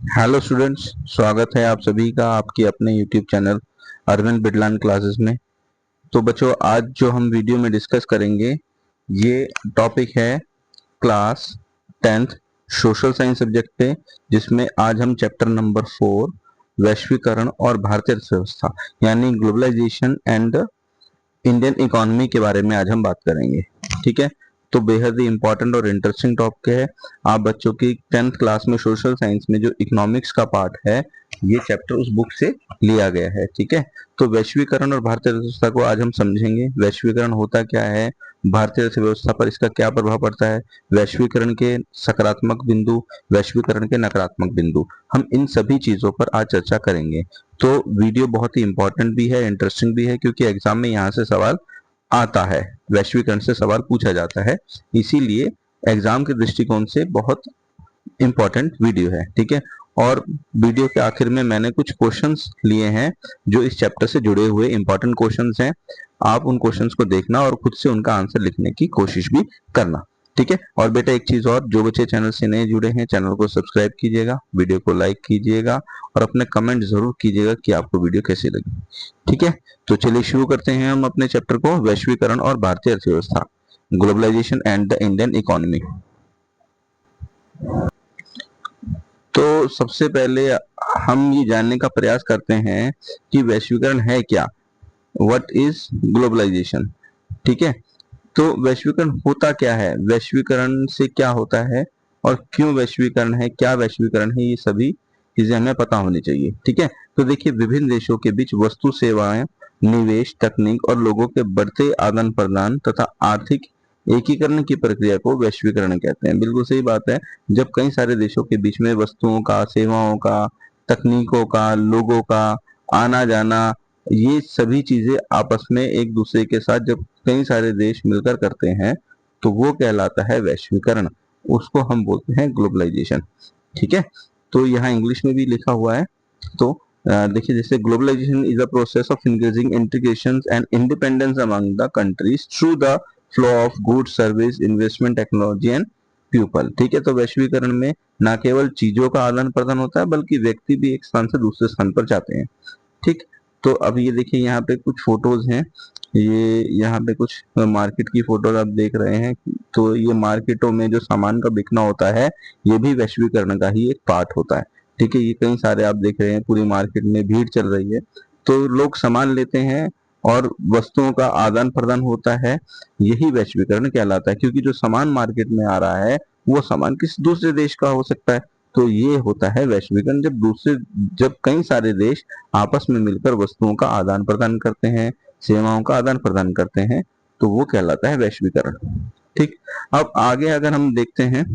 Hello students, स्वागत है आप सभी का आपके अपने YouTube channel Arvind Bidlan classes में। तो बच्चों, आज जो हम वीडियो में डिस्कस करेंगे ये टॉपिक है class 10th social science subject पे, जिसमें आज हम चैप्टर नंबर 4 वैश्वीकरण और भारतीय अर्थव्यवस्था यानी ग्लोबलाइजेशन एंड इंडियन इकोनॉमी के बारे में आज हम बात करेंगे। ठीक है, तो बेहद ही इंपॉर्टेंट और इंटरेस्टिंग टॉपिक है। आप बच्चों की 10th क्लास में सोशल साइंस में जो इकोनॉमिक्स का पार्ट है, ये चैप्टर उस बुक से लिया गया है। ठीक है, तो वैश्वीकरण और भारतीय अर्थव्यवस्था को आज हम समझेंगे। वैश्वीकरण होता क्या है, भारतीय अर्थव्यवस्था पर इसका क्या प्रभाव पड़ता है, वैश्वीकरण के सकारात्मक बिंदु, वैश्वीकरण के नकारात्मक बिंदु, हम इन सभी चीजों पर आज चर्चा करेंगे। तो वीडियो बहुत ही इंपॉर्टेंट भी है, इंटरेस्टिंग भी है, क्योंकि एग्जाम में यहाँ से सवाल आता है, वैश्वीकरण से सवाल पूछा जाता है, इसीलिए एग्जाम के दृष्टिकोण से बहुत इंपॉर्टेंट वीडियो है। ठीक है, और वीडियो के आखिर में मैंने कुछ क्वेश्चंस लिए हैं जो इस चैप्टर से जुड़े हुए इंपॉर्टेंट क्वेश्चंस हैं। आप उन क्वेश्चंस को देखना और खुद से उनका आंसर लिखने की कोशिश भी करना। ठीक है, और बेटा एक चीज और, जो बच्चे चैनल से नए जुड़े हैं चैनल को सब्सक्राइब कीजिएगा, वीडियो को लाइक कीजिएगा और अपने कमेंट जरूर कीजिएगा कि आपको वीडियो कैसी लगी। ठीक है, तो चलिए शुरू करते हैं हम अपने चैप्टर को, वैश्वीकरण और भारतीय अर्थव्यवस्था, globalisation and the Indian economy. तो सबसे पहले हम ये जानने का प्रयास करते हैं कि वैश्वीकरण है क्या, व्हाट इज ग्लोबलाइजेशन। ठीक है, तो वैश्वीकरण होता क्या है, वैश्वीकरण से क्या होता है और क्यों वैश्वीकरण है, क्या वैश्वीकरण है, ये सभी चीजें हमें पता होनी चाहिए। ठीक है, तो देखिए, विभिन्न देशों के बीच वस्तु, सेवाएं, निवेश, तकनीक और लोगों के बढ़ते आदान प्रदान तथा आर्थिक एकीकरण की प्रक्रिया को वैश्वीकरण कहते हैं। बिल्कुल सही बात है, जब कई सारे देशों के बीच में वस्तुओं का, सेवाओं का, तकनीकों का, लोगों का आना जाना, ये सभी चीजें आपस में एक दूसरे के साथ जब कई सारे देश मिलकर करते हैं तो वो कहलाता है वैश्वीकरण, उसको हम बोलते हैं ग्लोबलाइजेशन। ठीक है, तो यहाँ इंग्लिश में भी लिखा हुआ है। तो देखिए, जैसे globalisation is a process of increasing integration and independence among the countries through the flow of goods, service, investment, technology and people. ठीक है, तो वैश्वीकरण में न केवल चीजों का आदान प्रदान होता है बल्कि व्यक्ति भी एक स्थान से दूसरे स्थान पर जाते हैं। ठीक, तो अब ये देखिए, यहाँ पे कुछ फोटोज हैं, ये यहाँ पे कुछ मार्केट की फोटोज आप देख रहे हैं। तो ये मार्केटों में जो सामान का बिकना होता है, ये भी वैश्वीकरण का ही एक पार्ट होता है। ठीक है, ये कई सारे आप देख रहे हैं, पूरी मार्केट में भीड़ चल रही है, तो लोग सामान लेते हैं और वस्तुओं का आदान प्रदान होता है, यही वैश्वीकरण कहलाता है। क्योंकि जो सामान मार्केट में आ रहा है वो सामान किसी दूसरे देश का हो सकता है, तो ये होता है वैश्वीकरण। जब कई सारे देश आपस में मिलकर वस्तुओं का आदान प्रदान करते हैं, सेवाओं का आदान प्रदान करते हैं, तो वो कहलाता है वैश्वीकरण। ठीक, अब आगे अगर हम देखते हैं,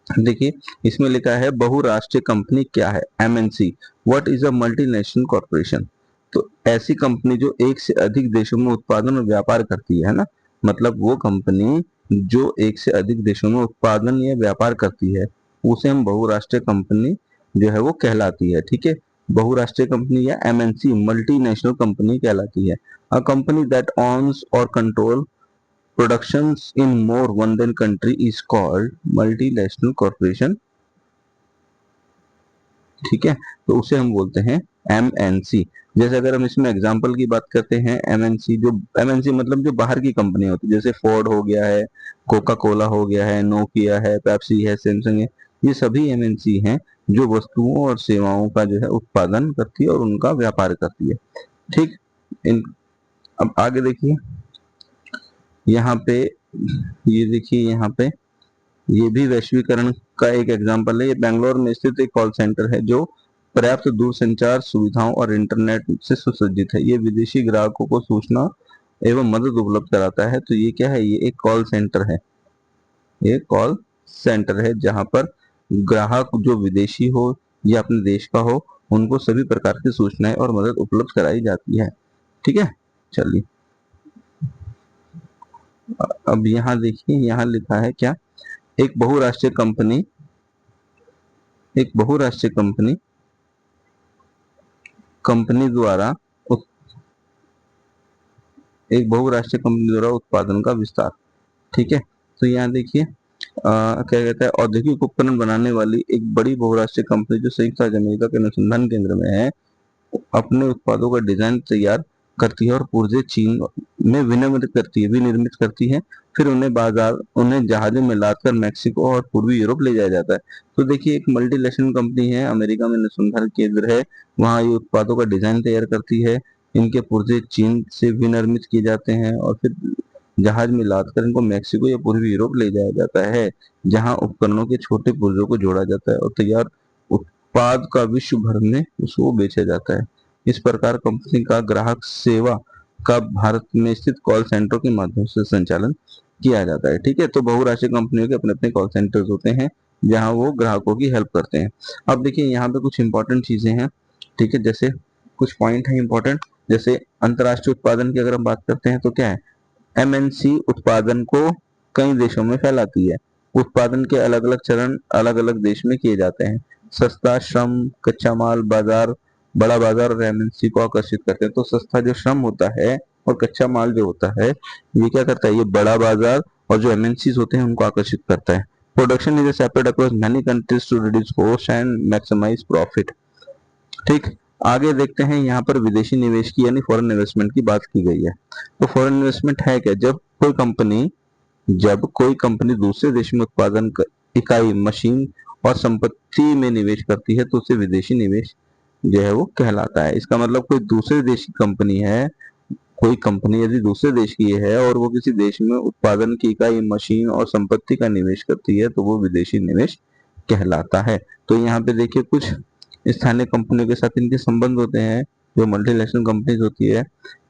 देखिए इसमें लिखा है बहुराष्ट्रीय कंपनी क्या है, MNC, what is a multinational corporation. तो ऐसी कंपनी जो एक से अधिक देशों में उत्पादन और व्यापार करती है ना, मतलब वो कंपनी जो एक से अधिक देशों में उत्पादन या व्यापार करती है, उसे हम बहुराष्ट्रीय कंपनी जो है वो कहलाती है। ठीक है, बहुराष्ट्रीय कंपनी या एमएनसी मल्टीनेशनल कंपनी कहलाती है। अ कंपनी दैट ऑन्स और control productions in more one than country is called multinational corporation। ठीक है, तो उसे हम बोलते हैं एमएनसी। जैसे अगर हम इसमें एग्जांपल की बात करते हैं, एमएनसी जो, एमएनसी मतलब जो बाहर की कंपनी होती है, जैसे फोर्ड हो गया है, कोका कोला हो गया है, नोकिया है, पेप्सी है, सैमसंग है, ये सभी एमएनसी हैं जो वस्तुओं और सेवाओं का जो है उत्पादन करती है और उनका व्यापार करती है। ठीक, इन अब आगे देखिए, यहाँ पे ये देखिए, यहाँ पे ये भी वैश्वीकरण का एक एग्जाम्पल है। ये बेंगलोर में स्थित एक कॉल सेंटर है जो पर्याप्त दूरसंचार सुविधाओं और इंटरनेट से सुसज्जित है। ये विदेशी ग्राहकों को सूचना एवं मदद उपलब्ध कराता है। तो ये क्या है, ये एक कॉल सेंटर है, ये कॉल सेंटर है जहां पर ग्राहक जो विदेशी हो या अपने देश का हो, उनको सभी प्रकार की सूचनाएं और मदद उपलब्ध कराई जाती है। ठीक है, चलिए अब यहाँ देखिए, यहाँ लिखा है क्या, एक बहुराष्ट्रीय कंपनी, एक बहुराष्ट्रीय कंपनी कंपनी द्वारा एक बहुराष्ट्रीय कंपनी द्वारा उत्पादन का विस्तार। ठीक है, तो यहाँ देखिए, क्या कहता है, औद्योगिक उपकरण बनाने वाली एक बड़ी बहुराष्ट्रीय कंपनी जो संयुक्त राज्य अमेरिका के अनुसंधान केंद्र में है, अपने उत्पादों का डिजाइन तैयार करती है और पूर्जे चीन में विनिर्मित करती है। फिर उन्हें जहाजों में लादकर मैक्सिको और पूर्वी यूरोप ले जाया जाता है। तो देखिए, एक मल्टीनेशनल कंपनी है, अमेरिका में अनुसंधान केंद्र है, वहाँ ये उत्पादों का डिजाइन तैयार करती है, इनके पुर्जे चीन से विनिर्मित किए जाते हैं और फिर जहाज में लादकर इनको मैक्सिको या पूर्वी यूरोप ले जाया जाता है, जहां उपकरणों के छोटे पुर्जों को जोड़ा जाता है और तैयार उत्पाद का विश्व भर में उसको बेचा जाता है। इस प्रकार कंपनी का ग्राहक सेवा का भारत में स्थित कॉल सेंटर के माध्यम से संचालन किया जाता है। ठीक है, तो बहुराष्ट्रीय कंपनियों के अपने अपने कॉल सेंटर्स होते हैं जहां वो ग्राहकों की हेल्प करते हैं। अब देखिए, यहाँ पे कुछ इंपॉर्टेंट चीजें हैं। ठीक है, जैसे कुछ पॉइंट है इंपॉर्टेंट, जैसे अंतर्राष्ट्रीय उत्पादन की अगर हम बात करते हैं तो क्या है, एमएनसी उत्पादन को कई देशों में फैलाती है। उत्पादन के अलग अलग चरण अलग अलग देश में किए जाते हैं। सस्ता श्रम, कच्चा माल, बाजार, बड़ा बाजार और एमएनसी को आकर्षित करते हैं। तो सस्ता जो श्रम होता है और कच्चा माल जो होता है, ये क्या करता है, ये बड़ा बाजार और जो एमएनसी होते हैं उनको आकर्षित करता है। Production is separate across many countries to reduce cost and maximise profit. ठीक, आगे देखते हैं, यहाँ पर विदेशी निवेश की यानी फॉरेन इन्वेस्टमेंट की बात की गई है। तो फॉरेन इन्वेस्टमेंट है क्या, जब कोई कंपनी दूसरे देश में इकाई, मशीन और संपत्ति में निवेश करती है तो उसे विदेशी निवेश जो है वो कहलाता है। इसका मतलब कोई दूसरे देश की कंपनी है, कोई कंपनी यदि दूसरे देश की है और वो किसी देश में उत्पादन की इकाई, मशीन और संपत्ति का निवेश करती है तो वो विदेशी निवेश कहलाता है। तो यहाँ पे देखिए, कुछ स्थानीय कंपनियों के साथ इनके संबंध होते हैं जो मल्टीनेशनल कंपनीज होती है।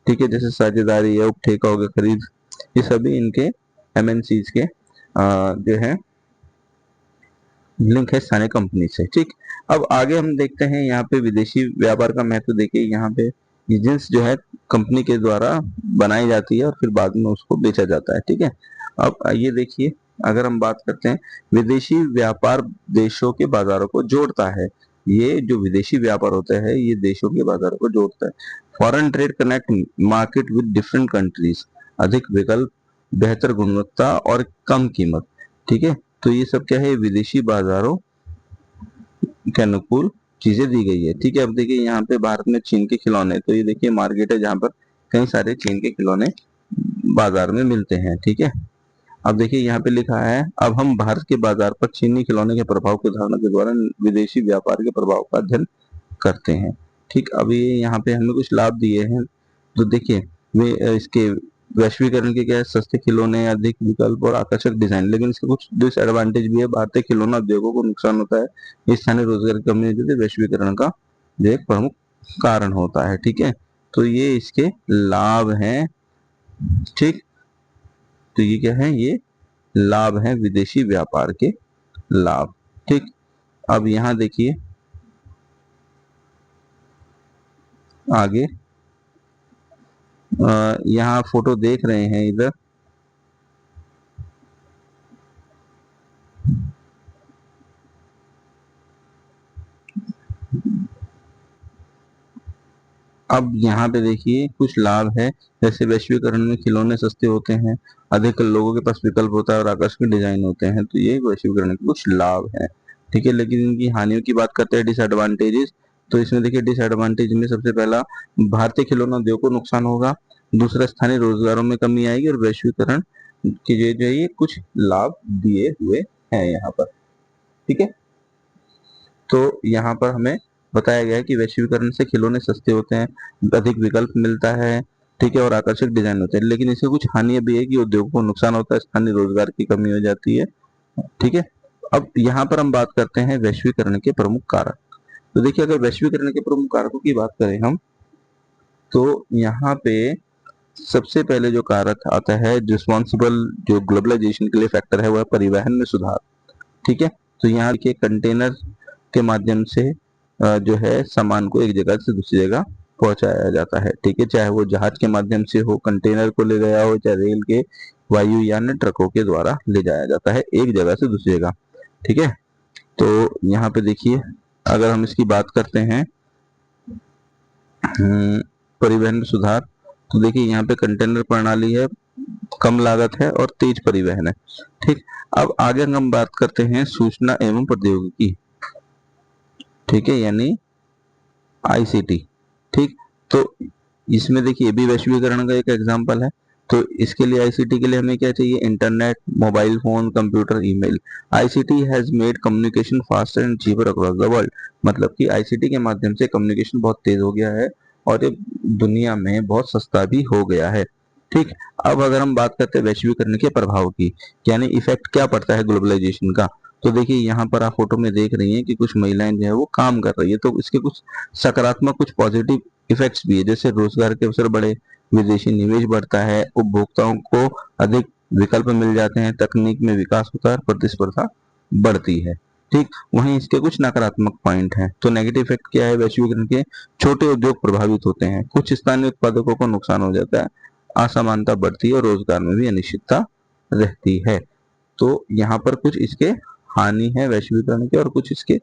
ठीक है, जैसे साझेदारी है, उपठेका हो गया, खरीद, ये सभी इनके एमएनसीज के जो है लिंक है स्थानीय कंपनी से। ठीक, अब आगे हम देखते हैं यहाँ पे विदेशी व्यापार का महत्व। देखिए, यहाँ पे एजेंट्स जो है कंपनी के द्वारा बनाई जाती है और फिर बाद में उसको बेचा जाता है। ठीक है, अब ये देखिए, अगर हम बात करते हैं, विदेशी व्यापार देशों के बाजारों को जोड़ता है। ये जो विदेशी व्यापार होता है ये देशों के बाजारों को जोड़ता है। Foreign trade connect market with different countries, अधिक विकल्प, बेहतर गुणवत्ता और कम कीमत। ठीक है, तो ये सब क्या है, विदेशी बाजारों के अनुकूल चीजें दी गई है। ठीक है, अब देखिए यहाँ पे भारत में चीन के खिलौने, तो ये देखिए मार्केट है जहाँ पर कई सारे चीन के खिलौने बाजार में मिलते हैं। ठीक है, अब देखिए यहाँ पे लिखा है, अब हम भारत के बाजार पर चीनी खिलौने के प्रभाव की धारणा के द्वारा विदेशी व्यापार के प्रभाव का अध्ययन करते हैं। ठीक, अभी यहाँ पे हमें कुछ लाभ दिए हैं। तो देखिए, वे इसके वैश्वीकरण के क्या है, सस्ते खिलौने, अधिक विकल्प और आकर्षक डिजाइन, लेकिन इसके कुछ डिसएडवांटेज भी है। भारतीय खिलौना उद्योगों को नुकसान होता है, स्थानीय रोजगार की कमी जो वैश्वीकरण का जो एक प्रमुख कारण होता है। ठीक है, तो ये इसके लाभ हैं। ठीक, तो ये क्या है, ये लाभ है विदेशी व्यापार के लाभ। ठीक, अब यहाँ देखिए आगे, यहाँ फोटो देख रहे हैं इधर, अब यहाँ पे देखिए कुछ लाभ है। जैसे वैश्वीकरण में खिलौने सस्ते होते हैं, अधिक लोगों के पास विकल्प होता है और आकर्षक डिजाइन होते हैं। तो ये वैश्वीकरण के कुछ लाभ है। ठीक है, लेकिन इनकी हानियों की बात करते हैं, डिसएडवांटेजेस। तो इसमें देखिए, डिसएडवांटेज में सबसे पहला, भारतीय खिलौना उद्योग को नुकसान होगा। दूसरा, स्थानीय रोजगारों में कमी आएगी। और वैश्वीकरण के जो ये कुछ लाभ दिए हुए हैं यहाँ पर। ठीक है, तो यहाँ पर हमें बताया गया है कि वैश्वीकरण से खिलौने सस्ते होते हैं, अधिक विकल्प मिलता है। ठीक है, और आकर्षक डिजाइन होते हैं, लेकिन इससे कुछ हानियां भी है कि उद्योग को नुकसान होता है, स्थानीय रोजगार की कमी हो जाती है। ठीक है, अब यहाँ पर हम बात करते हैं वैश्वीकरण के प्रमुख कारक। तो देखिए, अगर वैश्वीकरण के प्रमुख कारकों की बात करें हम, तो यहाँ पे सबसे पहले जो कारक आता है, रिस्पॉन्सिबल जो ग्लोबलाइजेशन के लिए फैक्टर है, वह परिवहन में सुधार। ठीक है, तो यहाँ के कंटेनर के माध्यम से जो है सामान को एक जगह से दूसरी जगह पहुंचाया जाता है। ठीक है, चाहे वो जहाज के माध्यम से हो, कंटेनर को ले गया हो, चाहे रेल के, वायुयान, ट्रकों के द्वारा ले जाया जाता है एक जगह से दूसरी जगह। ठीक है, तो यहाँ पे देखिए, अगर हम इसकी बात करते हैं परिवहन में सुधार, तो देखिए यहाँ पे कंटेनर प्रणाली है, कम लागत है और तेज परिवहन है। ठीक, अब आगे हम बात करते हैं सूचना एवं प्रौद्योगिकी, ठीक है, यानी आईसीटी। ठीक, तो इसमें देखिए ये भी वैश्वीकरण का एक एग्जाम्पल है। तो इसके लिए आईसीटी के लिए हमें क्या चाहिए, internet, mobile phone, computer, email. ICT has made communication faster and cheaper across the world. मतलब कि आईसीटी के माध्यम से कम्युनिकेशन बहुत तेज हो गया है और ये दुनिया में बहुत सस्ता भी हो गया है। ठीक, अब अगर हम बात करते हैं वैश्वीकरण के प्रभाव की, यानी इफेक्ट क्या पड़ता है ग्लोबलाइजेशन का, तो देखिए यहाँ पर आप फोटो में देख रही हैं कि कुछ महिलाएं जो है वो काम कर रही है, तो इसके कुछ सकारात्मक कुछ पॉजिटिव इफेक्ट्स भी है, जैसे रोजगार के अवसर बढ़े, विदेशी निवेश बढ़ता है, उपभोक्ताओं को अधिक विकल्प मिल जाते हैं, तकनीक में विकास होता है, प्रतिस्पर्धा बढ़ती है। ठीक, वहीं इसके कुछ नकारात्मक पॉइंट हैं। तो नेगेटिव इफेक्ट क्या है वैश्वीकरण के, छोटे उद्योग प्रभावित होते हैं, कुछ स्थानीय उत्पादकों को नुकसान हो जाता है, असमानता बढ़ती है और रोजगार में भी अनिश्चितता रहती है। तो यहाँ पर कुछ इसके हानि है वैश्वीकरण के और कुछ इसके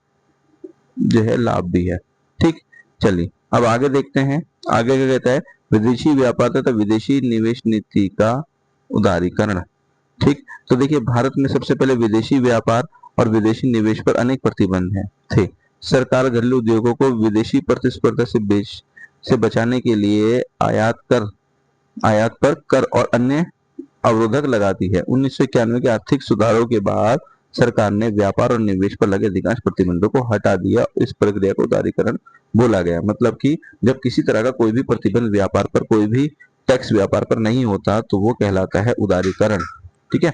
जो है लाभ भी है। ठीक, चलिए अब आगे देखते हैं, आगे क्या कहता है, विदेशी व्यापार तथा विदेशी निवेश नीति का उदारीकरण। ठीक, तो देखिए भारत में सबसे पहले विदेशी व्यापार और विदेशी निवेश पर अनेक प्रतिबंध हैं थे। सरकार घरेलू उद्योगों को विदेशी प्रतिस्पर्धा से बचाने के लिए आयात पर कर और अन्य अवरोधक लगाती है। 1991 के आर्थिक सुधारों के बाद सरकार ने व्यापार और निवेश पर लगे अधिकांश प्रतिबंधों को हटा दिया। इस प्रक्रिया को उदारीकरण बोला गया। मतलब कि जब किसी तरह का कोई भी प्रतिबंध व्यापार पर, कोई भी टैक्स व्यापार पर नहीं होता तो वो कहलाता है उदारीकरण। ठीक है,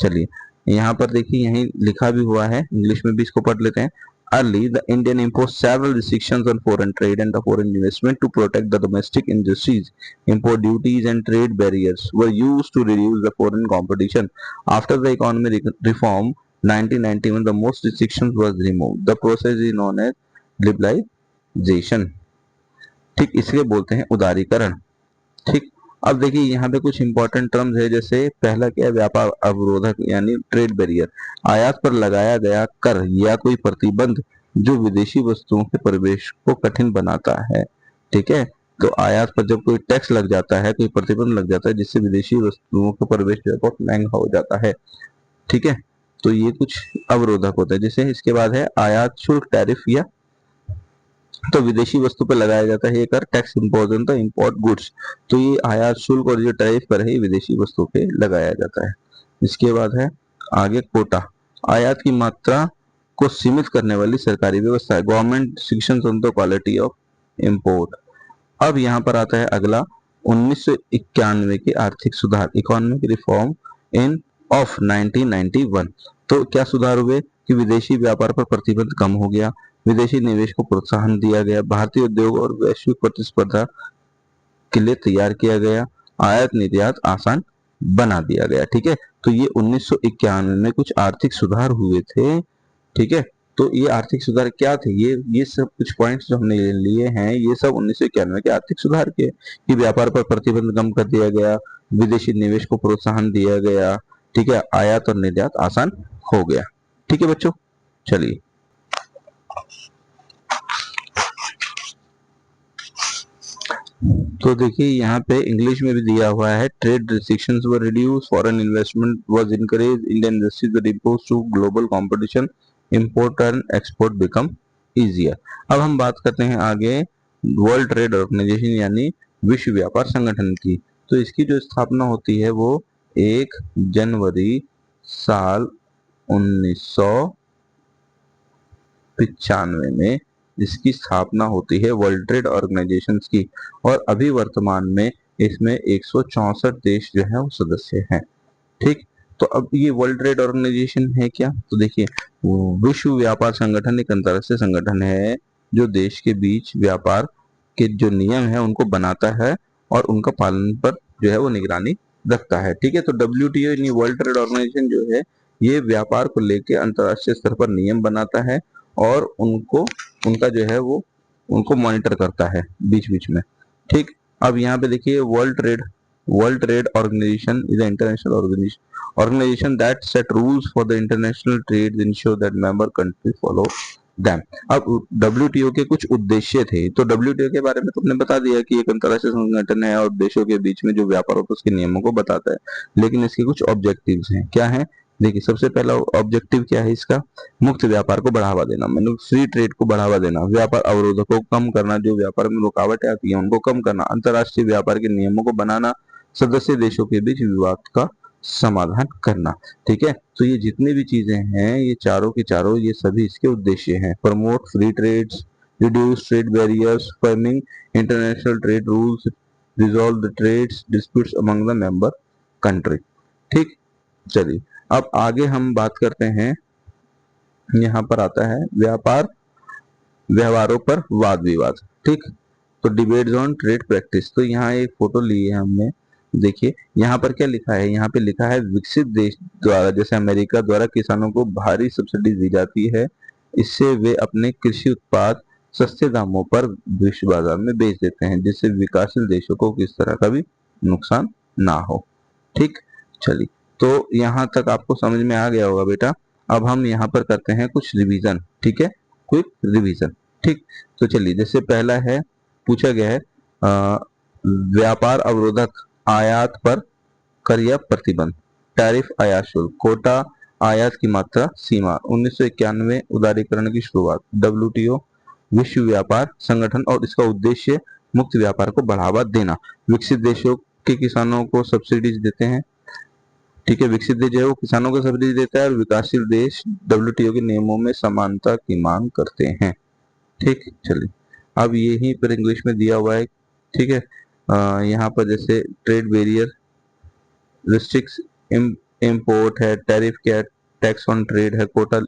चलिए यहाँ पर देखिए यही लिखा भी हुआ है, इंग्लिश में भी इसको पढ़ लेते हैं। Early, the Indian imposed several restrictions on foreign trade and the foreign investment to protect the domestic industries. Import duties and trade barriers were used to reduce the foreign competition. After the economic reform 1991, the most restrictions was removed. The process is known as liberalization. ठीक, इसलिए बोलते हैं उदारीकरण। ठीक, अब देखिए यहाँ पे कुछ इंपॉर्टेंट टर्म्स है, जैसे पहला क्या है, व्यापार अवरोधक यानी ट्रेड बैरियर, आयात पर लगाया गया कर या कोई प्रतिबंध जो विदेशी वस्तुओं के प्रवेश को कठिन बनाता है। ठीक है, तो आयात पर जब कोई टैक्स लग जाता है, कोई प्रतिबंध लग जाता है जिससे विदेशी वस्तुओं का प्रवेश जो है बहुत महंगा हो जाता है। ठीक है, तो ये कुछ अवरोधक होता है। जैसे इसके बाद है आयात शुल्क, टैरिफ, या तो विदेशी वस्तु पर लगाया जाता है ये कर, tax impose on the import goods. तो ये आयात शुल्क और जो टैरिफ पर है विदेशी वस्तु पे लगाया जाता है। इसके बाद है आगे कोटा, आयात की मात्रा को सीमित करने वाली सरकारी व्यवस्था है। Government restrictions on the quality of import. अब यहाँ पर आता है अगला 1991 के आर्थिक सुधार, इकोनॉमिक रिफॉर्म इन ऑफ 1991। तो क्या सुधार हुए कि विदेशी व्यापार पर प्रतिबंध कम हो गया, विदेशी निवेश को प्रोत्साहन दिया गया, भारतीय उद्योग और वैश्विक प्रतिस्पर्धा के लिए तैयार किया गया, आयात निर्यात आसान बना दिया गया। ठीक है, तो ये 1991 में कुछ आर्थिक सुधार हुए थे। ठीक है, तो ये आर्थिक सुधार क्या थे, ये सब कुछ पॉइंट्स जो हमने लिए हैं ये सब 1991 के आर्थिक सुधार के, कि व्यापार पर प्रतिबंध कम कर दिया गया, विदेशी निवेश को प्रोत्साहन दिया गया, ठीक है, आयात और निर्यात आसान हो गया। ठीक है बच्चों, चलिए तो देखिए यहाँ पे इंग्लिश में भी दिया हुआ है, trade restrictions were reduce, foreign investment was encourage, Indian industries were imposed to global competition, import and export become easier. अब हम बात करते हैं आगे वर्ल्ड ट्रेड ऑर्गेनाइजेशन यानी विश्व व्यापार संगठन की। तो इसकी जो स्थापना होती है वो 1 जनवरी साल 1995 में इसकी स्थापना होती है, वर्ल्ड ट्रेड ऑर्गेनाइजेशन की। और अभी वर्तमान में इसमें 164 देश जो है वो सदस्य हैं। ठीक, तो अब ये वर्ल्ड ट्रेड ऑर्गेनाइजेशन है क्या, तो देखिए विश्व व्यापार संगठन एक अंतरराष्ट्रीय संगठन है जो देश के बीच व्यापार के जो नियम है उनको बनाता है और उनका पालन पर जो है वो निगरानी रखता है। ठीक है, तो WTO यानी वर्ल्ड ट्रेड ऑर्गेनाइजेशन जो है ये व्यापार को लेकर अंतरराष्ट्रीय स्तर पर नियम बनाता है और उनका जो है वो उनको मॉनिटर करता है बीच बीच में। ठीक, अब यहाँ पे देखिए world trade organisation is an international organization that set rules for the international trade, ensure that member countries follow them. अब डब्ल्यूटीओ के कुछ उद्देश्य थे, तो डब्ल्यूटीओ के बारे में तुमने बता दिया कि एक अंतरराष्ट्रीय संगठन है और देशों के बीच में जो व्यापार होता है उसके नियमों को बताता है, लेकिन इसके कुछ ऑब्जेक्टिव्स हैं। क्या है? देखिए, सबसे पहला ऑब्जेक्टिव क्या है इसका? मुक्त व्यापार को बढ़ावा देना, मतलब फ्री ट्रेड को बढ़ावा देना, व्यापार अवरोधों को कम करना, जो व्यापार में रुकावटें आती है उनको कम करना, अंतरराष्ट्रीय व्यापार के नियमों को बनाना, सदस्य देशों के बीच विवाद का समाधान करना। ठीक है, तो ये जितनी भी चीजें हैं, ये चारों के चारों, ये सभी इसके उद्देश्य हैं। Promote free trades, reduce trade barriers, firming international trade rules, resolve the trades disputes among the member country. ठीक, चलिए अब आगे हम बात करते हैं। यहाँ पर आता है व्यापार व्यवहारों पर वाद विवाद। ठीक, तो डिबेट्स ऑन ट्रेड प्रैक्टिस। तो यहाँ एक फोटो ली है हमने, देखिए यहाँ पर क्या लिखा है, यहाँ पे लिखा है विकसित देश द्वारा, जैसे अमेरिका द्वारा किसानों को भारी सब्सिडी दी जाती है, इससे वे अपने कृषि उत्पाद सस्ते दामों पर विश्व बाजार में बेच देते हैं, जिससे विकासशील देशों को किस तरह का भी नुकसान ना हो। ठीक, चलिए तो यहाँ तक आपको समझ में आ गया होगा बेटा। अब हम यहाँ पर करते हैं कुछ रिवीजन। ठीक है, क्विक रिवीजन। ठीक, तो चलिए जैसे पहला है, पूछा गया है व्यापार अवरोधक, आयात पर कर या प्रतिबंध, टैरिफ आयात शुल्क, कोटा, आयात की मात्रा, सीमा, 1991 उदारीकरण की शुरुआत, डब्ल्यूटीओ विश्व व्यापार संगठन और इसका उद्देश्य मुक्त व्यापार को बढ़ावा देना, विकसित देशों के किसानों को सब्सिडीज देते हैं। ठीक है, विकसित देश जो है वो किसानों को सब्सिडी देता है और विकासशील देश डब्ल्यूटीओ के नियमों में समानता की मांग करते हैं। ठीक, चलिए अब यहीं पर इंग्लिश में दिया हुआ है। ठीक है, यहाँ पर जैसे ट्रेड बैरियर, रिस्ट्रिक्स इम्पोर्ट है, टैरिफ क्या है, टैक्स ऑन ट्रेड है, quota,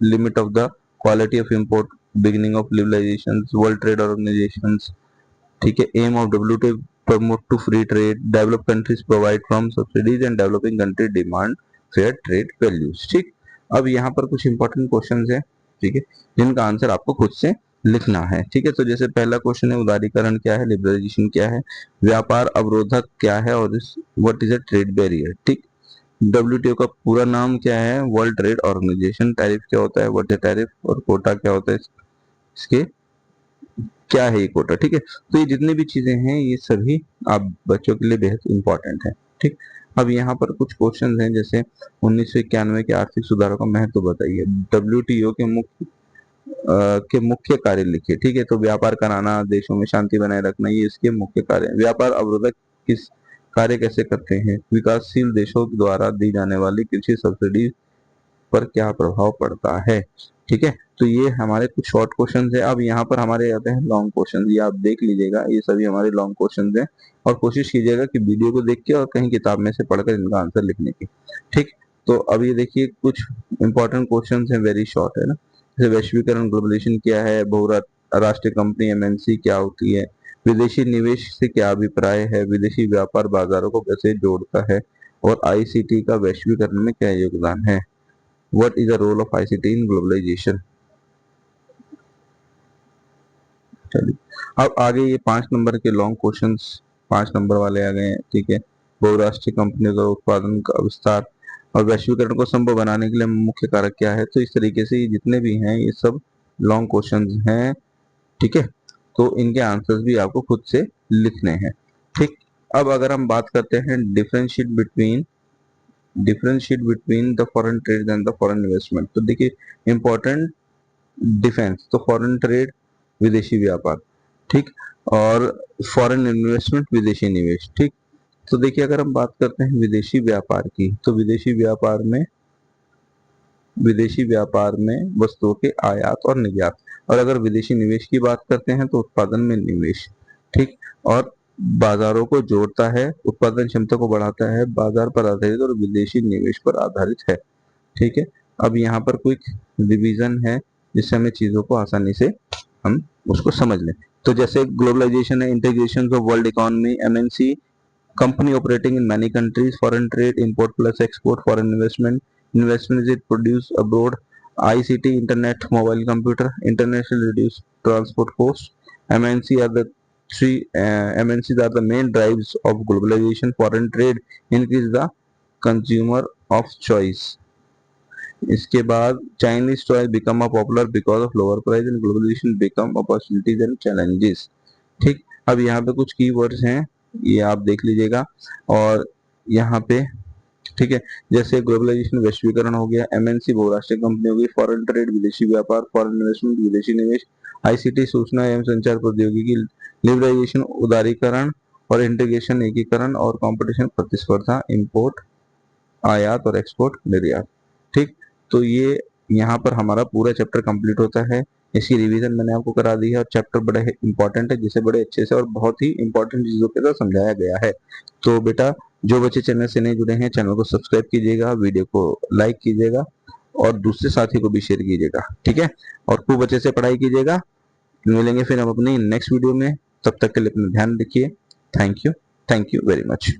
limit of the quality of import, beginning of liberalisation, world trade organisation. ठीक है, aim of WTO promote to free trade, develop countries provide from subsidies and developing country demand fair trade values. ठीक, अब यहाँ पर कुछ important question है, ठीक है, जिनका आंसर आपको खुद से लिखना है। ठीक है, तो जैसे पहला क्वेश्चन है उदारीकरण क्या है, लिबरलाइजेशन क्या है, व्यापार अवरोधक क्या है और what is a trade barrier. ठीक, डब्ल्यूटीओ का पूरा नाम क्या है, वर्ल्ड ट्रेड ऑर्गेनाइजेशन, टैरिफ क्या होता है, व्हाट इज टैरिफ, और कोटा क्या होता है, इसके क्या है ये कोटा। ठीक है, तो ये जितनी भी चीजें हैं ये सभी आप बच्चों के लिए बेहद इंपॉर्टेंट है। ठीक, अब यहाँ पर कुछ क्वेश्चन हैं, जैसे 1991 के आर्थिक सुधारों का महत्व बताइए, डब्ल्यूटीओ के मुख्य कार्य लिखिए। ठीक है, तो व्यापार कराना, देशों में शांति बनाए रखना, ये इसके मुख्य कार्य। व्यापार अवरोधक किस कार्य कैसे करते हैं, विकासशील देशों द्वारा दी जाने वाली कृषि सब्सिडी पर क्या प्रभाव पड़ता है। ठीक है, तो ये हमारे कुछ शॉर्ट क्वेश्चन है। अब यहाँ पर हमारे आते हैं लॉन्ग क्वेश्चन, ये आप देख लीजिएगा, ये सभी हमारे लॉन्ग क्वेश्चन हैं, और कोशिश कीजिएगा कि वीडियो को देख के और कहीं किताब में से पढ़कर इनका आंसर लिखने की। ठीक, तो अब ये देखिए कुछ इंपॉर्टेंट क्वेश्चन है, वेरी शॉर्ट है ना। जैसे वैश्वीकरण, ग्लोबलाइजेशन क्या है, बहुराष्ट्रीय कंपनी एमएनसी क्या होती है, विदेशी निवेश से क्या अभिप्राय है, विदेशी व्यापार बाजारों को कैसे जोड़ता है, और आईसीटी का वैश्वीकरण में क्या योगदान है, What is the role of ICT in globalization? चलिए अब आगे ये 5 नंबर के लॉन्ग क्वेश्चंस 5 नंबर वाले आ गए हैं। ठीक है, बहुराष्ट्रीय कंपनियों का उत्पादन का विस्तार और वैश्वीकरण को संभव बनाने के लिए मुख्य कारक क्या है। तो इस तरीके से ये जितने भी हैं ये सब लॉन्ग क्वेश्चंस हैं। ठीक है, तो इनके आंसर्स भी आपको खुद से लिखने हैं। ठीक, अब अगर हम बात करते हैं differentiate between the foreign trade and the foreign investment, तो देखिए इंपॉर्टेंट डिफेंस, तो फॉरेन ट्रेड विदेशी व्यापार, ठीक, और फॉरेन इन्वेस्टमेंट विदेशी निवेश। ठीक, तो देखिए अगर हम बात करते हैं विदेशी व्यापार की, तो विदेशी व्यापार में वस्तुओं के आयात और निर्यात, और अगर विदेशी निवेश की बात करते हैं तो उत्पादन में निवेश। ठीक, और बाजारों को जोड़ता है, उत्पादन क्षमता को बढ़ाता है, बाजार पर आधारित और विदेशी निवेश पर आधारित है। ठीक है, अब यहाँ पर क्विक रिवीजन है जिससे हमें चीजों को आसानी से हम उसको समझ लें। तो जैसे ग्लोबलाइजेशन है, integration of world economy, MNC company operating in many countries, foreign trade, import plus export, foreign investment is produced abroad, ICT, internet, mobile computer, international reduced transport costs, MNC are the MNCs are the main drives of globalization, foreign trade increase the consumer of choice, इसके बाद Chinese toy become a popular because of lower price and globalisation become opportunities and challenges. ठीक, अब यहाँ पे कुछ keywords हैं, ये आप देख लीजिएगा। और यहाँ पे ठीक है, जैसे ग्लोबलाइजेशन वैश्वीकरण हो गया, एमएनसी बहुराष्ट्रीय कंपनी होगी, फॉरेन ट्रेड विदेशी व्यापार, फॉरेन इन्वेस्टमेंट विदेशी निवेश, आईसीटी सूचना एवं संचार प्रौद्योगिकी, लिबरलाइजेशन उदारीकरण, और इंटीग्रेशन एकीकरण, और कंपटीशन प्रतिस्पर्धा, इंपोर्ट आयात और एक्सपोर्ट निर्यात। ठीक, तो ये यहाँ पर हमारा पूरा चैप्टर कंप्लीट होता है। इसकी रिवीजन मैंने आपको करा दी है और चैप्टर बड़े इंपॉर्टेंट है, जिसे बड़े अच्छे से और बहुत ही इंपॉर्टेंट चीजों के साथ समझाया गया है। तो बेटा जो बच्चे चैनल से नहीं जुड़े हैं, चैनल को सब्सक्राइब कीजिएगा, वीडियो को लाइक कीजिएगा और दूसरे साथी को भी शेयर कीजिएगा। ठीक है, और खूब अच्छे से पढ़ाई कीजिएगा। मिलेंगे फिर हम अपनी नेक्स्ट वीडियो में, तब तक के लिए अपना ध्यान रखिए। Thank you very much.